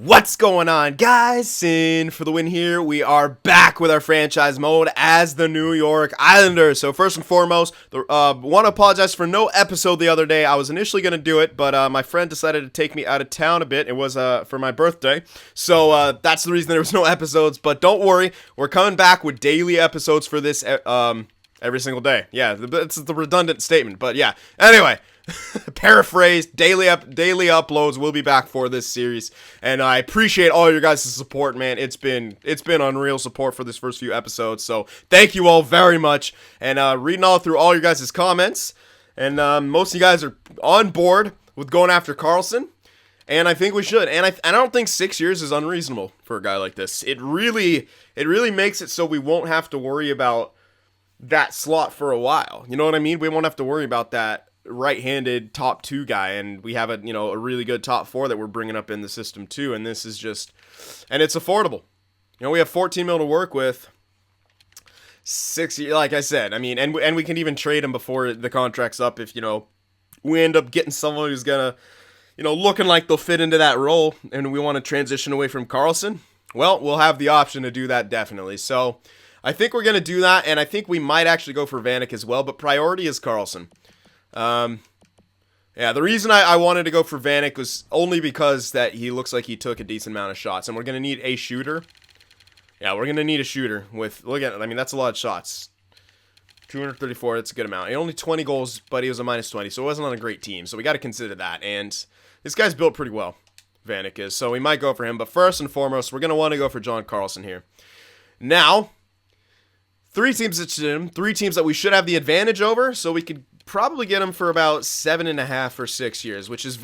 What's going on, guys? Cyn for the win here. We are back with our franchise mode as the New York Islanders. So first and foremost, want to apologize for no episode the other day. I was initially going to do it, but my friend decided to take me out of town a bit. It was for my birthday. So that's the reason there was no episodes. But don't worry, we're coming back with daily episodes for this every single day. Yeah, it's the redundant statement, but yeah. Anyway. Paraphrased, daily uploads will be back for this series, and I appreciate all your guys' support, man. It's been unreal support for this first few episodes, so thank you all very much. And reading all through all your guys' comments, and most of you guys are on board with going after Carlson, and I think we should. And I don't think 6 years is unreasonable for a guy like this. It really makes it so we won't have to worry about that slot for a while. You know what I mean? We won't have to worry about that right-handed top two guy, and we have a really good top four that we're bringing up in the system too, and this is just, and it's affordable. We have 14 mil to work with. 6 years, like I said, I mean, and we can even trade him before the contract's up if we end up getting someone who's gonna looking like they'll fit into that role, and we want to transition away from Carlson. Well, we'll have the option to do that definitely. So I think we're gonna do that, and I think we might actually go for Vanek as well, but priority is Carlson. Yeah, the reason I wanted to go for Vanek was only because that he looks like he took a decent amount of shots, and we're going to need a shooter. Yeah, we're going to need a shooter with, look at it, I mean, that's a lot of shots. 234, that's a good amount. He only 20 goals, but he was a minus 20, so it wasn't on a great team, so we got to consider that, and this guy's built pretty well, Vanek is, so we might go for him, but first and foremost, we're going to want to go for John Carlson here. Now, 3 teams interested in him, 3 teams that we should have the advantage over, so we could probably get him for about 7.5 or 6 years, which is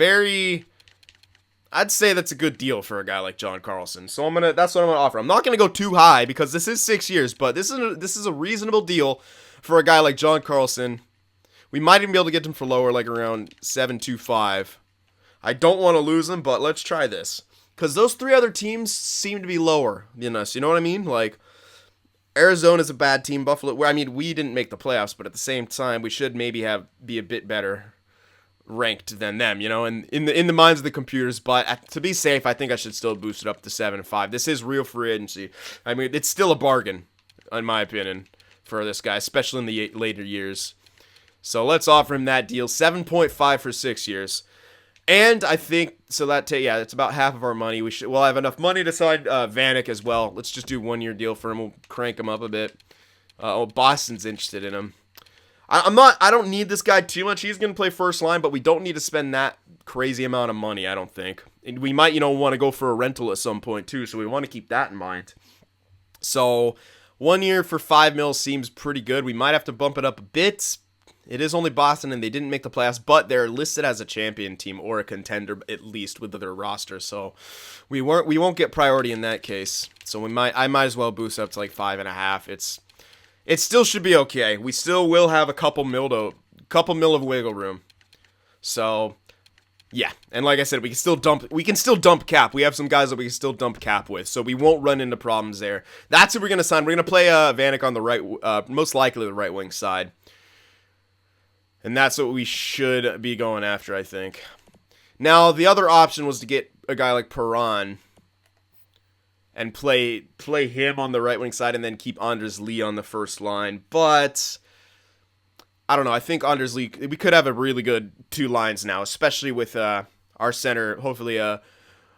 I'd say that's a good deal for a guy like John Carlson. So that's what I'm gonna offer. I'm not gonna go too high because this is 6 years, but this is a reasonable deal for a guy like John Carlson. We might even be able to get him for lower, like around 7.25. I don't want to lose him, but let's try this because those 3 other teams seem to be lower than us. You know what I mean? Like, Arizona's a bad team. Buffalo, I mean, we didn't make the playoffs, but at the same time, we should maybe be a bit better ranked than them, and in the minds of the computers. But to be safe, I think I should still boost it up to 7.5. This is real free agency. I mean, it's still a bargain, in my opinion, for this guy, especially in the later years. So let's offer him that deal, 7.5 for 6 years. And I think, so it's about half of our money. We'll have enough money to sign Vanek as well. Let's just do 1 year deal for him. We'll crank him up a bit. Boston's interested in him. I don't need this guy too much. He's going to play first line, but we don't need to spend that crazy amount of money, I don't think. And we might, want to go for a rental at some point too, so we want to keep that in mind. So 1 year for 5 mil seems pretty good. We might have to bump it up a bit. It is only Boston, and they didn't make the playoffs, but they're listed as a champion team or a contender at least with their roster. So we won't get priority in that case. So I might as well boost up to like 5.5. It still should be okay. We still will have a couple mil of wiggle room. So yeah, and like I said, we can still dump cap. We have some guys that we can still dump cap with, so we won't run into problems there. That's who we're gonna sign. We're gonna play Vanek on the right, most likely the right wing side. And that's what we should be going after, I think. Now, the other option was to get a guy like Perron and play him on the right wing side and then keep Anders Lee on the first line. But I don't know. I think Anders Lee, we could have a really good 2 lines now, especially with our center. Hopefully,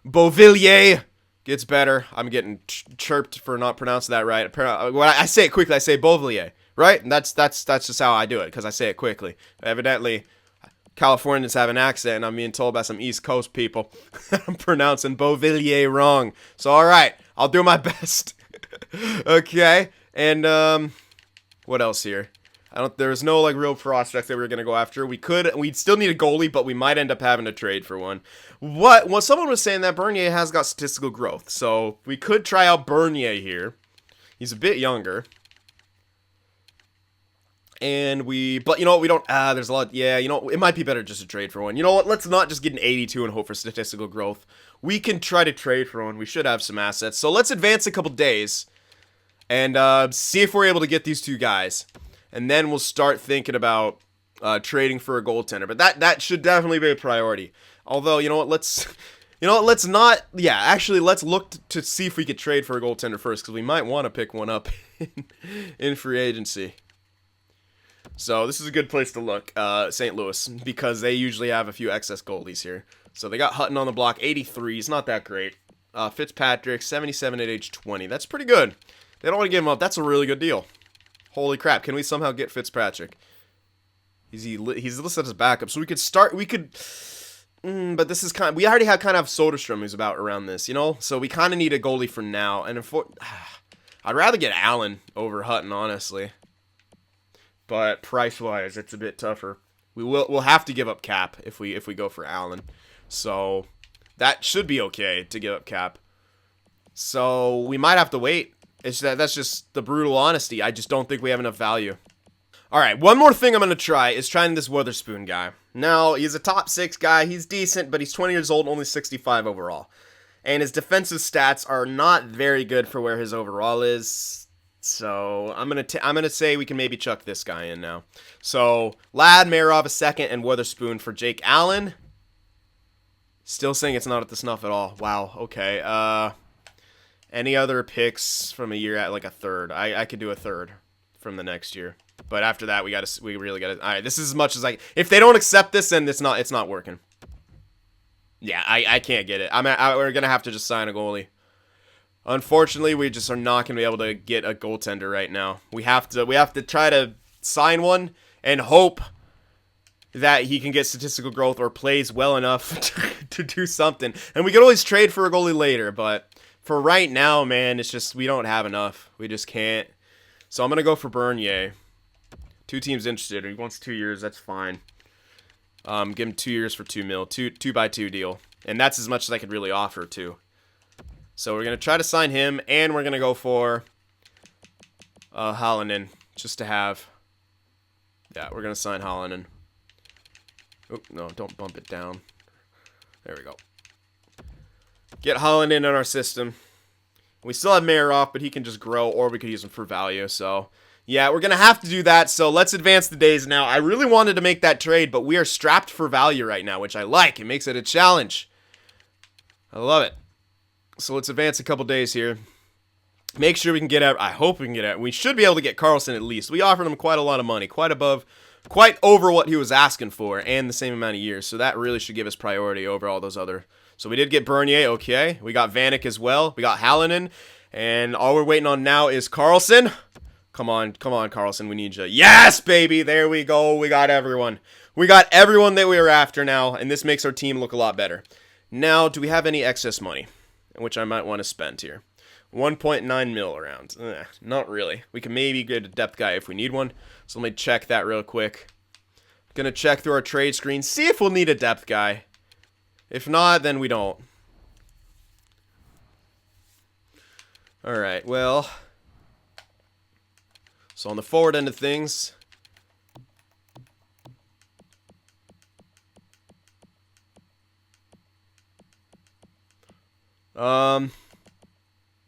Beauvillier gets better. I'm getting chirped for not pronouncing that right. When I say it quickly, I say Beauvillier. Right? And that's just how I do it, because I say it quickly. Evidently, Californians have an accent, and I'm being told by some East Coast people I'm pronouncing Beauvillier wrong. So, all right, I'll do my best. Okay, and what else here? There's no real prospects that we were gonna go after. We'd still need a goalie, but we might end up having to trade for one. Well, someone was saying that Bernier has got statistical growth, so we could try out Bernier here. He's a bit younger. And but you know what, we don't, there's a lot, yeah, it might be better just to trade for one. You know what, let's not just get an 82 and hope for statistical growth. We can try to trade for one. We should have some assets. So let's advance a couple days and see if we're able to get these 2 guys. And then we'll start thinking about trading for a goaltender. But that should definitely be a priority. Although, you know what, let's You know what, let's not, yeah, actually, let's look to see if we could trade for a goaltender first, because we might want to pick one up in free agency. So this is a good place to look, St. Louis, because they usually have a few excess goalies here. So they got Hutton on the block, 83, he's not that great. Fitzpatrick, 77 at age 20, that's pretty good. They don't want to give him up, that's a really good deal. Holy crap, can we somehow get Fitzpatrick? He's listed as backup, so we could start, but this is we already have kind of Soderstrom who's about around this, you know? So we kind of need a goalie for now, and I'd rather get Allen over Hutton, honestly. But price-wise, it's a bit tougher. We'll have to give up Cap if we go for Allen. So that should be okay to give up Cap. So we might have to wait. That's just the brutal honesty. I just don't think we have enough value. Alright, one more thing I'm going to try is trying this Witherspoon guy. Now, he's a top 6 guy. He's decent, but he's 20 years old, only 65 overall. And his defensive stats are not very good for where his overall is. So, I'm gonna say we can maybe chuck this guy in now. So, Lad, Marov a second, and Witherspoon for Jake Allen. Still saying it's not at the snuff at all. Wow, okay. Any other picks from a year at like a third? I could do a third from the next year. But after that, we really gotta. All right, this is as much as if they don't accept this, then it's not working. Yeah, I can't get it. We're gonna have to just sign a goalie. Unfortunately, we just are not gonna be able to get a goaltender right now. We have to try to sign one and hope that he can get statistical growth or plays well enough to do something. And we can always trade for a goalie later, but for right now, man, it's just we don't have enough. We just can't. So I'm gonna go for Bernier. 2 teams interested. He wants 2 years. That's fine. Give him 2 years for $2 million. 2-by-2 deal. And that's as much as I could really offer, too. So we're going to try to sign him. And we're going to go for Hallinan. Just to have. Yeah, we're going to sign Hallinan. Oh, no, don't bump it down. There we go. Get Hallinan in our system. We still have Marov, but he can just grow. Or we could use him for value, so... Yeah, we're going to have to do that, so let's advance the days now. I really wanted to make that trade, but we are strapped for value right now, which I like. It makes it a challenge. I love it. So let's advance a couple days here. Make sure we can get out. I hope we can get out. We should be able to get Carlson at least. We offered him quite a lot of money, quite over what he was asking for, and the same amount of years. So that really should give us priority over all those other. So we did get Bernier, okay. We got Vanek as well. We got Hallinan, and all we're waiting on now is Carlson. Come on, Carlson, we need you. Yes, baby, there we go. We got everyone. We got everyone that we were after now, and this makes our team look a lot better. Now, do we have any excess money, which I might want to spend here? 1.9 mil around. Not really. We can maybe get a depth guy if we need one, so let me check that real quick. Gonna check through our trade screen, see if we'll need a depth guy. If not, then we don't. Alright, well... So on the forward end of things, not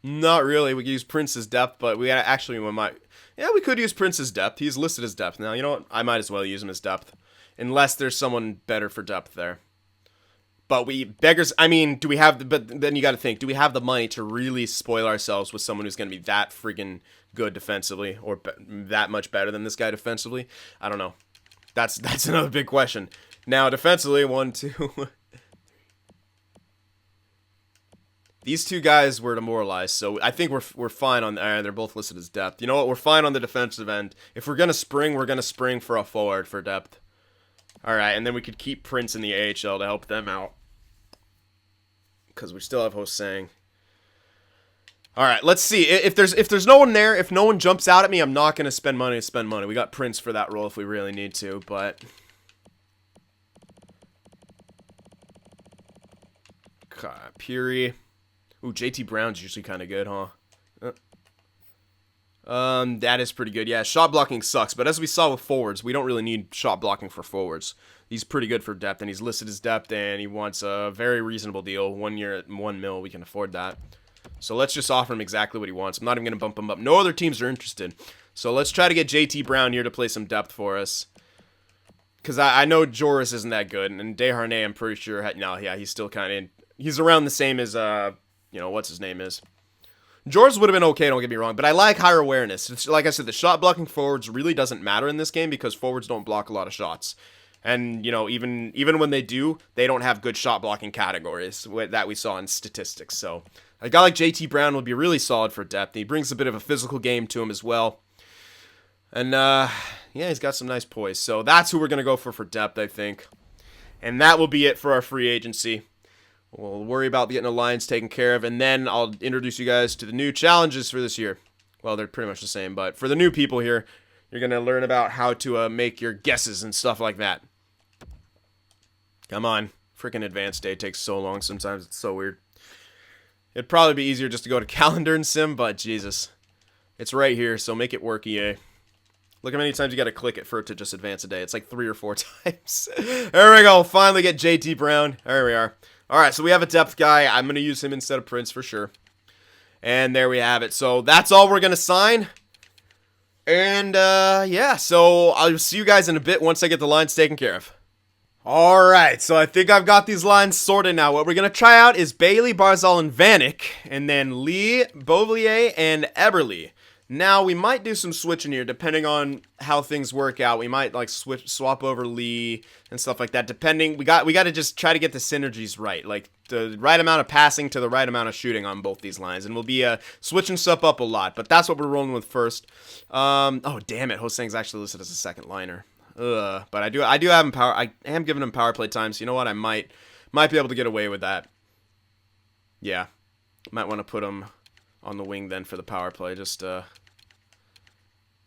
really. We could use Prince's depth, but we could use Prince's depth. He's listed as depth now. You know what? I might as well use him as depth, unless there's someone better for depth there. But do we have but then you got to think, do we have the money to really spoil ourselves with someone who's going to be that freaking good defensively or that much better than this guy defensively? I don't know. That's another big question. Now, defensively, 1, 2. These 2 guys were demoralized, so I think we're fine on they're both listed as depth. You know what? We're fine on the defensive end. If we're going to spring, we're going to spring for a forward for depth. All right, and then we could keep Prince in the AHL to help them out. Because we still have Hosang. All right, let's see. If there's no one there, if no one jumps out at me, I'm not going to spend money. We got Prince for that role if we really need to, but... Puri. Ooh, JT Brown's usually kind of good, huh? That is pretty good. Yeah, shot blocking sucks, but as we saw with forwards, we don't really need shot blocking for forwards. He's pretty good for depth, and he's listed as depth, and he wants a very reasonable deal. 1 year at $1 million, we can afford that. So let's just offer him exactly what he wants. I'm not even going to bump him up. No other teams are interested. So let's try to get JT Brown here to play some depth for us. Because I know Joris isn't that good, and Desharnais, I'm pretty sure, no, yeah, he's still kind of in. he's around the same as, what's his name is. George would have been okay, don't get me wrong, but I like higher awareness. It's, like I said, the shot blocking forwards really doesn't matter in this game because forwards don't block a lot of shots. And, even when they do, they don't have good shot blocking categories that we saw in statistics. So a guy like JT Brown would be really solid for depth. He brings a bit of a physical game to him as well. And, he's got some nice poise. So that's who we're going to go for depth, I think. And that will be it for our free agency. We'll worry about getting the lines taken care of, and then I'll introduce you guys to the new challenges for this year. Well, they're pretty much the same, but for the new people here, you're going to learn about how to make your guesses and stuff like that. Come on. Freaking advanced day takes so long sometimes. It's so weird. It'd probably be easier just to go to calendar and sim, but Jesus. It's right here, so make it work, EA. Look how many times you got to click it for it to just advance a day. It's like 3 or 4 times. There we go. Finally get JT Brown. There we are. All right, so we have a depth guy. I'm going to use him instead of Prince for sure. And there we have it. So that's all we're going to sign. And, so I'll see you guys in a bit once I get the lines taken care of. All right, so I think I've got these lines sorted now. What we're going to try out is Bailey, Barzal, and Vanek, and then Lee, Beauvillier, and Eberle. Now, we might do some switching here, depending on how things work out. We might, swap over Lee and stuff like that, depending. We got to just try to get the synergies right, like the right amount of passing to the right amount of shooting on both these lines, and we'll be switching stuff up a lot, but that's what we're rolling with first. Oh, damn it, Hosang's actually listed as a second liner. But I do have him power. I am giving him power play time, so you know what? I might be able to get away with that. Yeah, might want to put him on the wing then for the power play. Just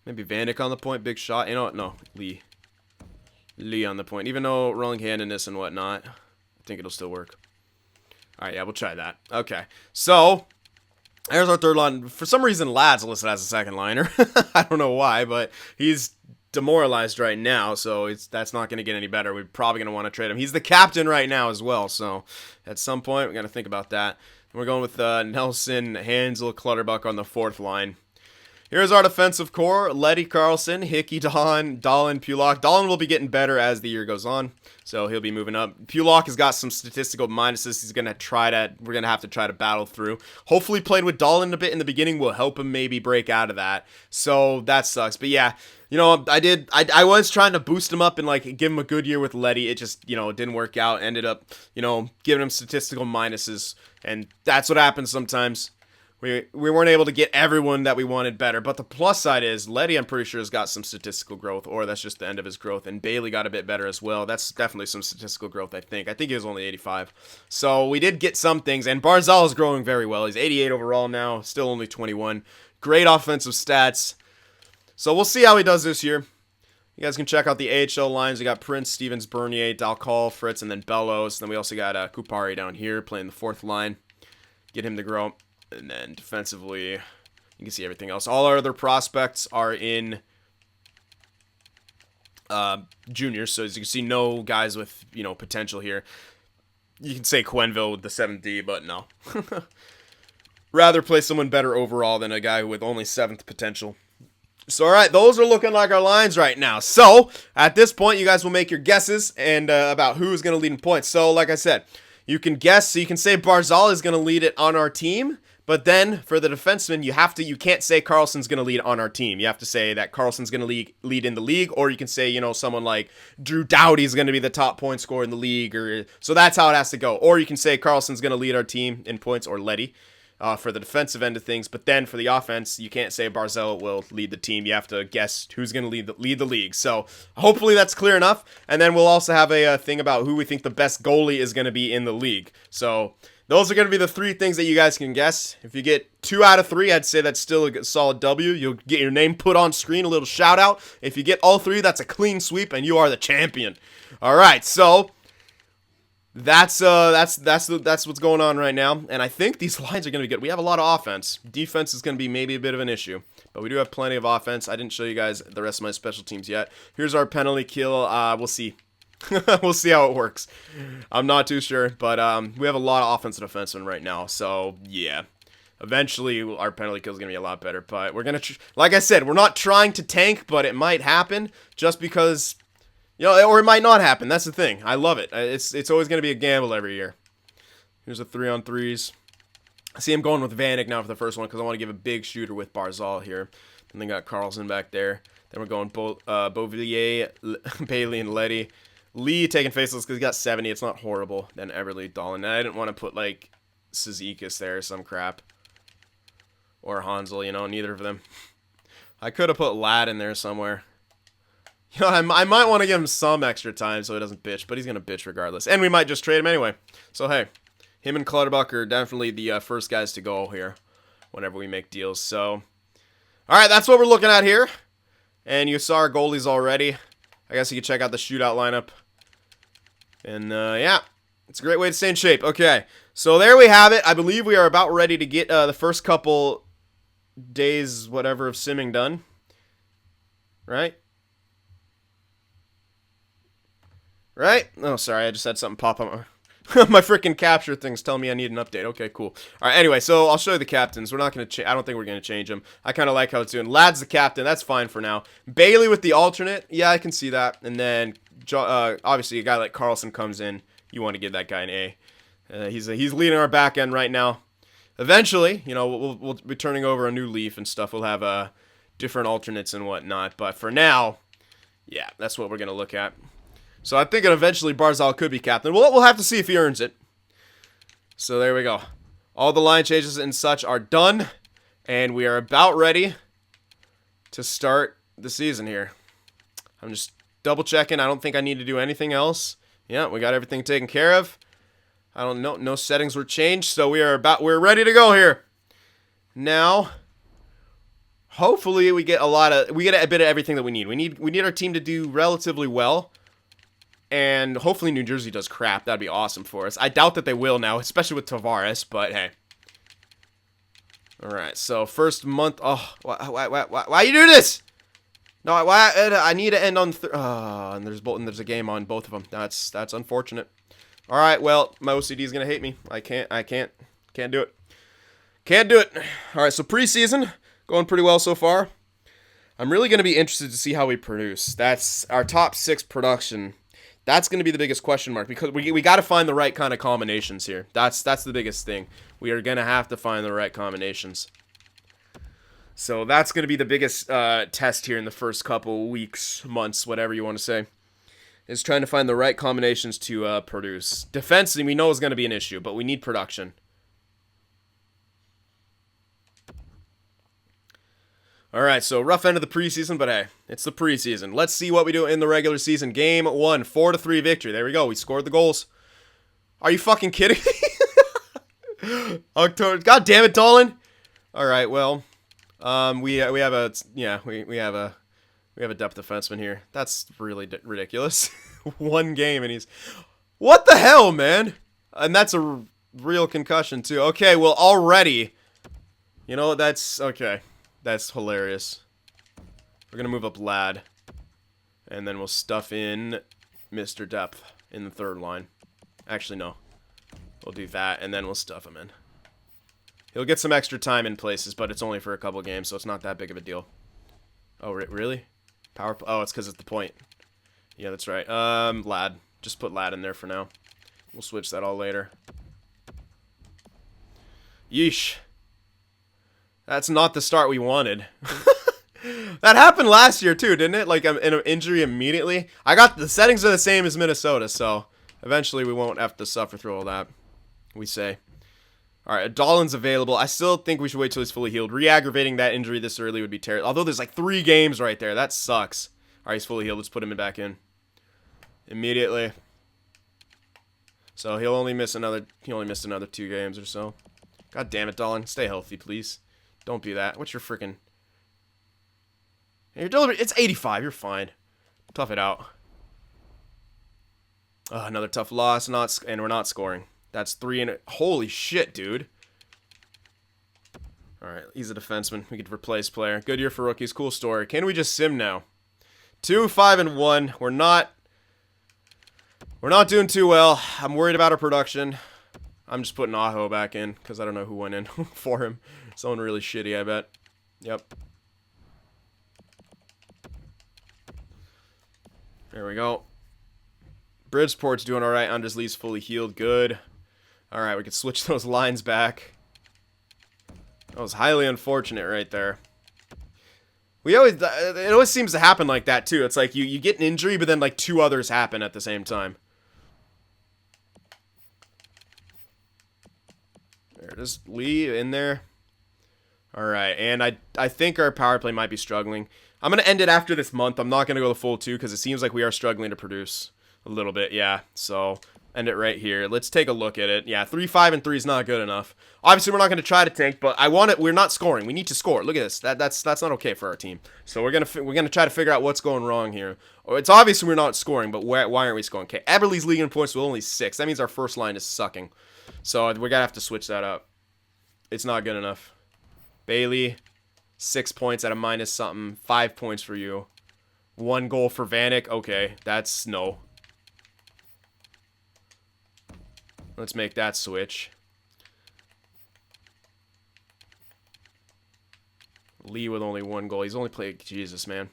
maybe Vanek on the point, big shot. You know what? No, Lee on the point. Even though rolling handedness and whatnot, I think it'll still work. All right, yeah, we'll try that. Okay, so there's our third line. For some reason, Lad's listed as a second liner. I don't know why, but he's demoralized right now, so that's not going to get any better. We're probably going to want to trade him. He's the captain right now as well, so at some point, we're going to think about that. We're going with Nelson, Hansel, Clutterbuck on the fourth line. Here's our defensive core: Letty, Carlson, Hickey, Dahlin, Pulock. Dahlin will be getting better as the year goes on, so he'll be moving up. Pulock has got some statistical minuses. We're going to have to try to battle through. Hopefully playing with Dahlin a bit in the beginning will help him maybe break out of that. So that sucks. But yeah, I was trying to boost him up and give him a good year with Letty. It just, it didn't work out. Ended up, giving him statistical minuses, and that's what happens sometimes. We weren't able to get everyone that we wanted better, but the plus side is Letty, I'm pretty sure, has got some statistical growth, or that's just the end of his growth, and Bailey got a bit better as well. That's definitely some statistical growth, I think. I think he was only 85. So we did get some things, and Barzal is growing very well. He's 88 overall now, still only 21. Great offensive stats. So we'll see how he does this year. You guys can check out the AHL lines. We got Prince, Stevens, Bernier, Dalcol, Fritz, and then Bellows. Then we also got Kupari down here playing the fourth line. Get him to grow. And then defensively, you can see everything else. All our other prospects are in juniors. So as you can see, no guys with, potential here. You can say Quenville with the 7th, but no. Rather play someone better overall than a guy with only 7th potential. So, all right, those are looking like our lines right now. So, at this point, you guys will make your guesses and about who's going to lead in points. So, like I said, you can guess. So, you can say Barzal is going to lead it on our team. But then, for the defenseman, you can't say Carlson's going to lead on our team. You have to say that Carlson's going to lead in the league, or you can say, someone like Drew Doughty's going to be the top point scorer in the league, so that's how it has to go. Or you can say Carlson's going to lead our team in points, or Letty, for the defensive end of things. But then, for the offense, you can't say Barzal will lead the team. You have to guess who's going to lead the league. So, hopefully that's clear enough. And then we'll also have a thing about who we think the best goalie is going to be in the league. So, those are going to be the 3 things that you guys can guess. If you get 2 out of 3, I'd say that's still a solid W. You'll get your name put on screen, a little shout out. If you get all 3, that's a clean sweep, and you are the champion. All right, so that's what's going on right now, and I think these lines are going to be good. We have a lot of offense. Defense is going to be maybe a bit of an issue, but we do have plenty of offense. I didn't show you guys the rest of my special teams yet. Here's our penalty kill. We'll see. We'll see how it works. I'm not too sure, but we have a lot of offensive defensemen right now, so yeah. Eventually, our penalty kill is going to be a lot better, but we're going to, like I said, we're not trying to tank, but it might happen just because, or it might not happen. That's the thing. I love it. It's always going to be a gamble every year. Here's the 3-on-3s. I see him going with Vanek now for the first one because I want to give a big shooter with Barzal here. And then got Carlson back there. Then we're going Beauvillier, Bailey, and Letty. Lee taking faceless because he got 70. It's not horrible. Then Everly, Dolan. And I didn't want to put, like, Cizikas there or some crap. Or Hansel, you know, neither of them. I could have put Ladd in there somewhere. You know, I might want to give him some extra time so he doesn't bitch, but he's going to bitch regardless. And we might just trade him anyway. So, hey, him and Clutterbuck are definitely the first guys to go here whenever we make deals. So, all right, that's what we're looking at here. And you saw our goalies already. I guess you can check out the shootout lineup. And, yeah, it's a great way to stay in shape. Okay, so there we have it. I believe we are about ready to get the first couple days, whatever, of simming done. Right? Right? Oh, sorry, I just had something pop up. My freaking capture thing's telling me I need an update. Okay, cool. All right, anyway, so I'll show you the captains. We're not going to I don't think we're going to change them. I kind of like how it's doing. Ladd's the captain. That's fine for now. Bailey with the alternate. Yeah, I can see that. And then, obviously, a guy like Carlson comes in. You want to give that guy an A. He's leading our back end right now. Eventually, you know, we'll be turning over a new leaf and stuff. We'll have different alternates and whatnot. But for now, yeah, that's what we're going to look at. So I think eventually Barzal could be captain. We'll have to see if he earns it. So there we go. All the line changes and such are done. And we are about ready to start the season here. I'm just double checking. I don't think I need to do anything else. Yeah, we got everything taken care of. I don't know. No settings were changed. So we're ready to go here. Now, hopefully we get a bit of everything that we need. We need our team to do relatively well. And hopefully New Jersey does crap. That'd be awesome for us. I doubt that they will now, especially with Tavares, but hey. Alright, so first month. Oh, why you do this? No, why? I need to end on. And there's a game on both of them. That's unfortunate. Alright, well, my OCD is going to hate me. I can't do it. Can't do it. Alright, so preseason, going pretty well so far. I'm really going to be interested to see how we produce. That's our top 6 production. That's going to be the biggest question mark because we got to find the right kind of combinations here. That's the biggest thing. We are going to have to find the right combinations. So that's going to be the biggest test here in the first couple weeks, months, whatever you want to say, is trying to find the right combinations to produce. Defensively, we know is going to be an issue, but we need production. Alright, so rough end of the preseason, but hey, it's the preseason. Let's see what we do in the regular season. Game 1, 4-3 victory. There we go. We scored the goals. Are you fucking kidding me? October. God damn it, Dolan. Alright, well, we have a depth defenseman here. That's really ridiculous. One game and he's... What the hell, man? And that's a real concussion, too. Okay, well, already... You know, that's... Okay. That's hilarious. We're going to move up Ladd. And then we'll stuff in Mr. Depth in the third line. Actually, no. We'll do that, and then we'll stuff him in. He'll get some extra time in places, but it's only for a couple games, so it's not that big of a deal. Oh, really? Oh, it's because it's the point. Yeah, that's right. Ladd. Just put Ladd in there for now. We'll switch that all later. Yeesh. That's not the start we wanted. That happened last year too, didn't it? Like an injury immediately. I got the settings are the same as Minnesota, so eventually we won't have to suffer through all that. We say. All right, Dolan's available. I still think we should wait till he's fully healed. Re-aggravating that injury this early would be terrible. Although there's like 3 games right there. That sucks. All right, he's fully healed. Let's put him back in immediately. So he'll only miss another. He only missed another 2 games or so. God damn it, Dolan. Stay healthy, please. Don't do that. What's your freaking... Your delivery... It's 85. You're fine. Tough it out. Oh, another tough loss. And we're not scoring. That's 3 and... Holy shit, dude. Alright, he's a defenseman. We could replace player. Good year for rookies. Cool story. Can we just sim now? 2-5-1. We're not doing too well. I'm worried about our production. I'm just putting Aho back in because I don't know who went in for him. Someone really shitty, I bet. Yep. There we go. Bridgeport's doing alright. Andres Lee's fully healed. Good. Alright, we can switch those lines back. That was highly unfortunate right there. It always seems to happen like that too. It's like you get an injury, but then like 2 others happen at the same time. There it is. Lee in there. Alright, and I think our power play might be struggling. I'm going to end it after this month. I'm not going to go the full 2 because it seems like we are struggling to produce a little bit. Yeah, so end it right here. Let's take a look at it. Yeah, 3, 5, and 3 is not good enough. Obviously, we're not going to try to tank, but I want it. We're not scoring. We need to score. Look at this. That's not okay for our team. So we're gonna try to figure out what's going wrong here. It's obvious we're not scoring, but why aren't we scoring? Okay, Eberle's leading in points with only 6. That means our first line is sucking. So we're gonna have to switch that up. It's not good enough. Bailey, 6 points at a minus something. 5 points for you. 1 goal for Vanek. Okay, that's no. Let's make that switch. Lee with only 1 goal. He's only played... Jesus, man.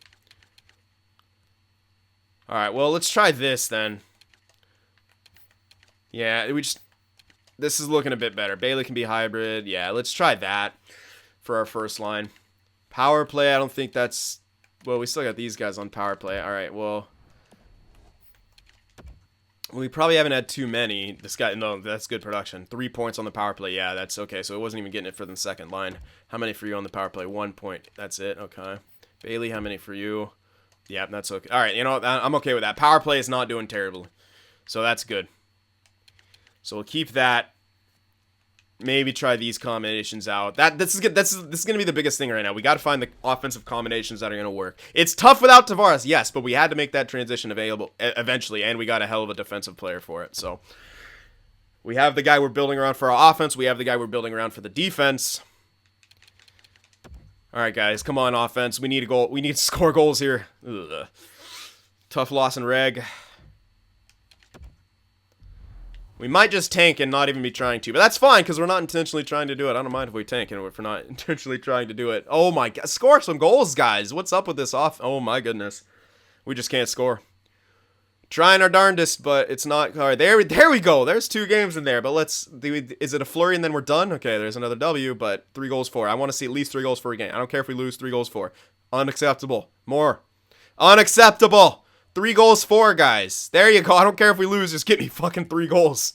Alright, well, let's try this then. Yeah, this is looking a bit better. Bailey can be hybrid. Yeah, let's try that for our first line. Power play, I don't think that's... Well, we still got these guys on power play. Alright, well... We probably haven't had too many. This guy, no, that's good production. 3 points on the power play. Yeah, that's okay. So it wasn't even getting it for the second line. How many for you on the power play? 1 point. That's it. Okay. Bailey, how many for you? Yeah, that's okay. All right, you know, I'm okay with that. Power play is not doing terribly. So that's good. So we'll keep that. Maybe try these combinations out. This is going to be the biggest thing right now. We got to find the offensive combinations that are going to work. It's tough without Tavares, yes, but we had to make that transition available eventually, and we got a hell of a defensive player for it. So we have the guy we're building around for our offense. We have the guy we're building around for the defense. All right, guys, come on, offense. We need a goal. We need to score goals here. Ugh. Tough loss in reg. We might just tank and not even be trying to. But that's fine, because we're not intentionally trying to do it. I don't mind if we tank and if we're not intentionally trying to do it. Oh, my God. Score some goals, guys. What's up with this off? Oh, my goodness. We just can't score. Trying our darndest, but it's not... All right, there we go. There's 2 games in there. But let's... Is it a flurry and then we're done? Okay, there's another W, but 3 goals for. I want to see at least 3 goals for a game. I don't care if we lose 3 goals for. Unacceptable. More. Unacceptable. 3 goals for, guys. There you go. I don't care if we lose. Just get me fucking 3 goals.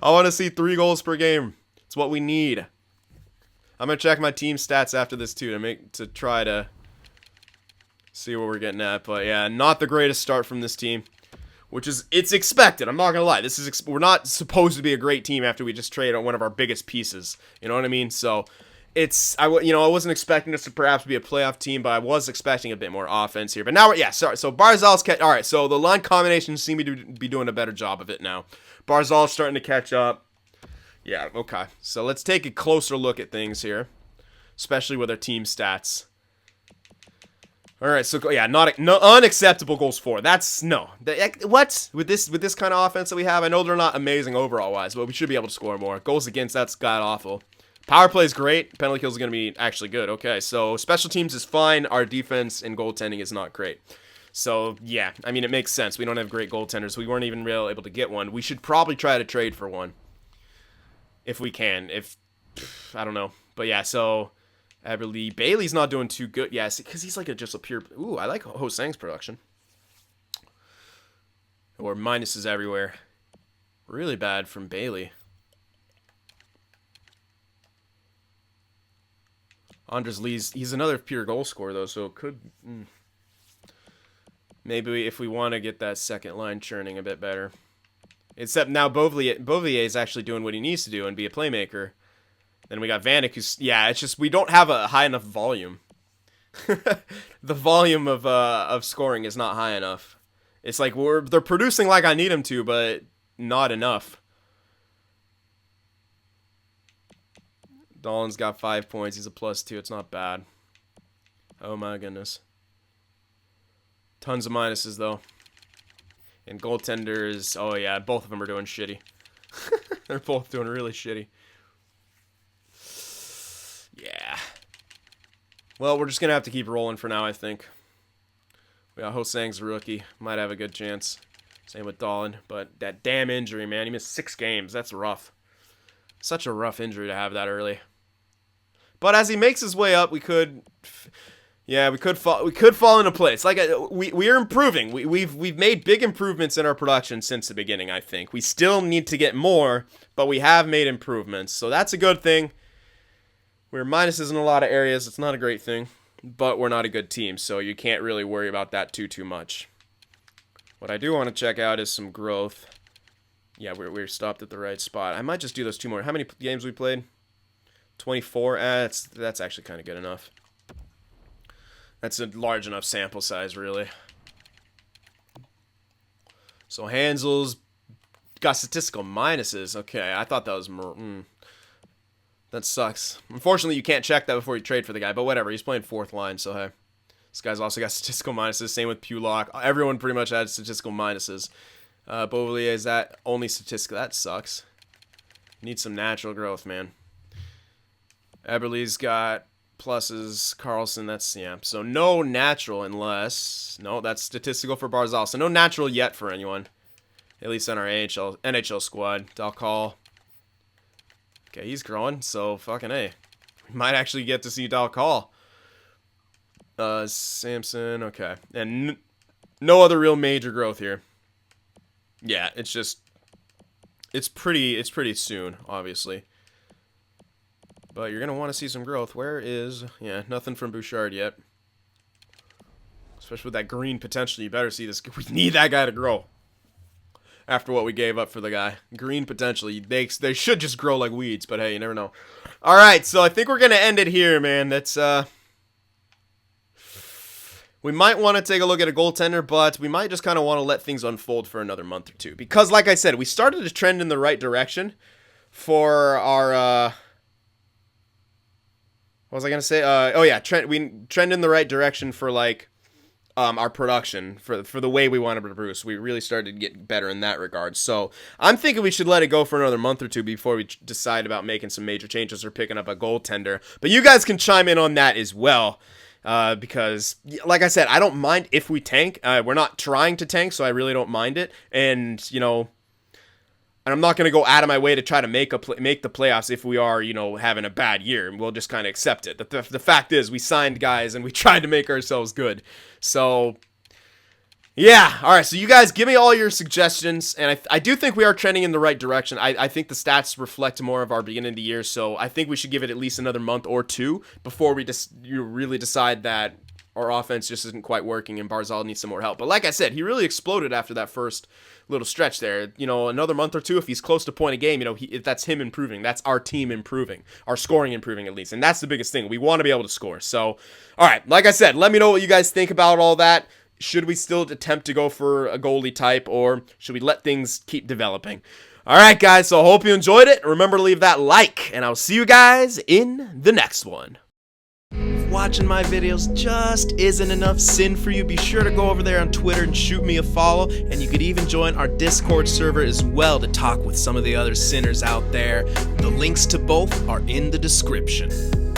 I want to see 3 goals per game. It's what we need. I'm going to check my team stats after this, too, to try to see what we're getting at. But, yeah, not the greatest start from this team, which is, it's expected. I'm not going to lie. We're not supposed to be a great team after we just trade on one of our biggest pieces. You know what I mean? So... I wasn't expecting us to perhaps be a playoff team, but I was expecting a bit more offense here. But now, so Barzal's all right, so the line combinations seem to be doing a better job of it now. Barzal's starting to catch up. Yeah, okay. So let's take a closer look at things here, especially with our team stats. All right, so yeah, no unacceptable goals for. That's no. What with this kind of offense that we have? I know they're not amazing overall wise, but we should be able to score more. Goals against, that's god awful. Power play is great. Penalty kills are going to be actually good. Okay, so special teams is fine. Our defense and goaltending is not great. So, yeah, I mean, it makes sense. We don't have great goaltenders. We weren't even really able to get one. We should probably try to trade for one. If we can. I don't know. But, yeah, so, Eberle. Bailey's not doing too good. Yes, because he's like just a pure... Ooh, I like Ho-Sang's production. Or minuses everywhere. Really bad from Bailey. Andres Lee's, he's another pure goal scorer, though, so it could... Maybe if we want to get that second line churning a bit better. Except now Beauvillier is actually doing what he needs to do and be a playmaker. Then we got Vanek, who's... Yeah, it's just we don't have a high enough volume. The volume of scoring is not high enough. It's like they're producing like I need them to, but not enough. Dolan's got 5 points. He's a +2. It's not bad. Oh, my goodness. Tons of minuses, though. And goaltenders... Oh, yeah. Both of them are doing shitty. They're both doing really shitty. Yeah. Well, we're just going to have to keep rolling for now, I think. We got Ho-Sang's rookie. Might have a good chance. Same with Dolan. But that damn injury, man. He missed 6 games. That's rough. Such a rough injury to have that early. But as he makes his way up, we could fall into place. Like we are improving. We've made big improvements in our production since the beginning. I think we still need to get more, but we have made improvements, so that's a good thing. We're minuses in a lot of areas. It's not a great thing, but we're not a good team, so you can't really worry about that too much. What I do want to check out is some growth. Yeah, we're stopped at the right spot. I might just do those 2 more. How many games we played? 24. That's actually kind of good enough. That's a large enough sample size, really. So Hansel's got statistical minuses. Okay, I thought that was more. That sucks. Unfortunately, you can't check that before you trade for the guy, but whatever. He's playing 4th line, so hey. This guy's also got statistical minuses. Same with Pulock. Everyone pretty much had statistical minuses. Beauvillier, is that only statistical? That sucks. Need some natural growth, man. Eberle's got pluses. Carlson, that's, yeah. So no natural unless... No, that's statistical for Barzal. So no natural yet for anyone. At least on our NHL squad. Dalcall. Okay, he's growing, so fucking A. We might actually get to see Dalcall. Samson, okay. And no other real major growth here. Yeah, it's just... It's pretty soon, obviously. But you're going to want to see some growth. Where is... Yeah, nothing from Bouchard yet. Especially with that green potential, you better see this. We need that guy to grow. After what we gave up for the guy. Green potential. They should just grow like weeds, but hey, you never know. Alright, so I think we're going to end it here, man. That's, we might want to take a look at a goaltender, but we might just kind of want to let things unfold for another month or two. Because, like I said, we started to trend in the right direction for our, what was I going to say? Oh, yeah, we trend in the right direction for, like, our production, for the way we wanted to produce. We really started to get better in that regard. So, I'm thinking we should let it go for another month or two before we decide about making some major changes or picking up a goaltender. But you guys can chime in on that as well. Because, like I said, I don't mind if we tank. We're not trying to tank, so I really don't mind it. And, you know, and I'm not going to go out of my way to try to make the playoffs if we are, you know, having a bad year. We'll just kind of accept it. The fact is, we signed guys and we tried to make ourselves good. So, yeah. All right, so you guys give me all your suggestions, and I do think we are trending in the right direction. I think the stats reflect more of our beginning of the year, so I think we should give it at least another month or two before we really decide that our offense just isn't quite working and Barzal needs some more help. But like I said, he really exploded after that first little stretch there. You know, another month or two, if he's close to point a game, you know, that's him improving. That's our team improving. Our scoring improving, at least. And that's the biggest thing. We want to be able to score. So, all right, like I said, let me know what you guys think about all that. Should we still attempt to go for a goalie type, or should we let things keep developing? All right, guys, so I hope you enjoyed it. Remember to leave that like, and I'll see you guys in the next one. If watching my videos just isn't enough sin for you, be sure to go over there on Twitter and shoot me a follow, and you could even join our Discord server as well to talk with some of the other sinners out there. The links to both are in the description.